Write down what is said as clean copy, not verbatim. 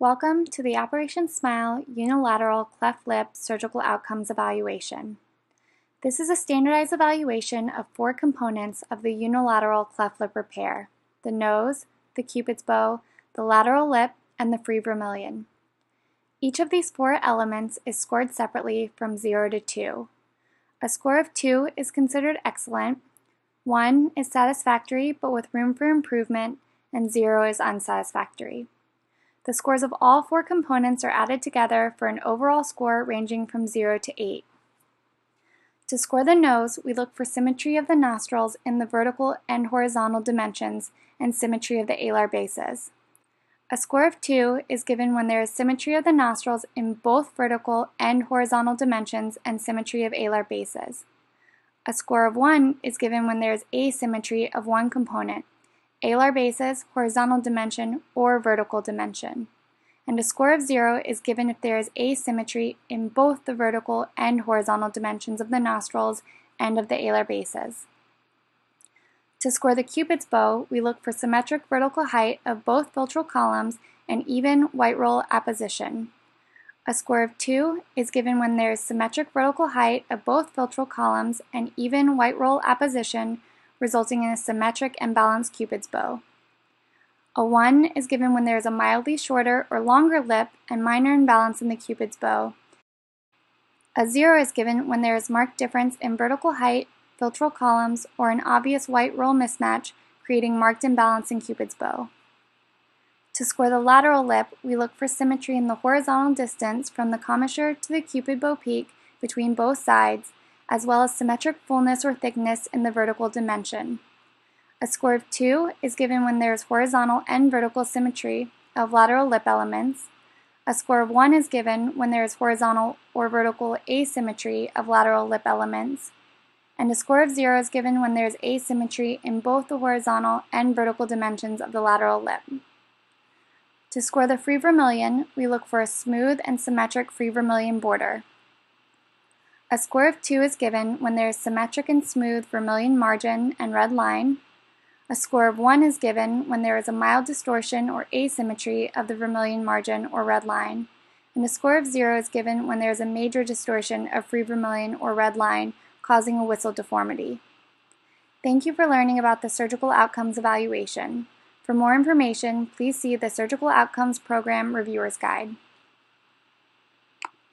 Welcome to the Operation Smile Unilateral Cleft Lip Surgical Outcomes Evaluation. This is a standardized evaluation of 4 components of the unilateral cleft lip repair: the nose, the Cupid's bow, the lateral lip, and the free vermilion. Each of these 4 elements is scored separately from 0 to 2. A score of 2 is considered excellent, 1 is satisfactory but with room for improvement, and 0 is unsatisfactory. The scores of all 4 components are added together for an overall score ranging from 0 to 8. To score the nose, we look for symmetry of the nostrils in the vertical and horizontal dimensions and symmetry of the alar bases. A score of 2 is given when there is symmetry of the nostrils in both vertical and horizontal dimensions and symmetry of alar bases. A score of 1 is given when there is asymmetry of one component: alar bases, horizontal dimension, or vertical dimension. And a score of 0 is given if there is asymmetry in both the vertical and horizontal dimensions of the nostrils and of the alar bases. To score the Cupid's bow, we look for symmetric vertical height of both philtral columns and even white roll apposition. A score of 2 is given when there is symmetric vertical height of both philtral columns and even white roll apposition, resulting in a symmetric and balanced Cupid's bow. A 1 is given when there is a mildly shorter or longer lip and minor imbalance in the Cupid's bow. A 0 is given when there is marked difference in vertical height, philtral columns, or an obvious white roll mismatch, creating marked imbalance in Cupid's bow. To score the lateral lip, we look for symmetry in the horizontal distance from the commissure to the Cupid bow peak between both sides, as well as symmetric fullness or thickness in the vertical dimension. A score of 2 is given when there is horizontal and vertical symmetry of lateral lip elements. A score of 1 is given when there is horizontal or vertical asymmetry of lateral lip elements. And a score of 0 is given when there is asymmetry in both the horizontal and vertical dimensions of the lateral lip. To score the free vermilion, we look for a smooth and symmetric free vermilion border. A score of 2 is given when there is symmetric and smooth vermilion margin and red line. A score of 1 is given when there is a mild distortion or asymmetry of the vermilion margin or red line. And a score of 0 is given when there is a major distortion of free vermilion or red line, causing a whistle deformity. Thank you for learning about the Surgical Outcomes Evaluation. For more information, please see the Surgical Outcomes Program Reviewer's Guide.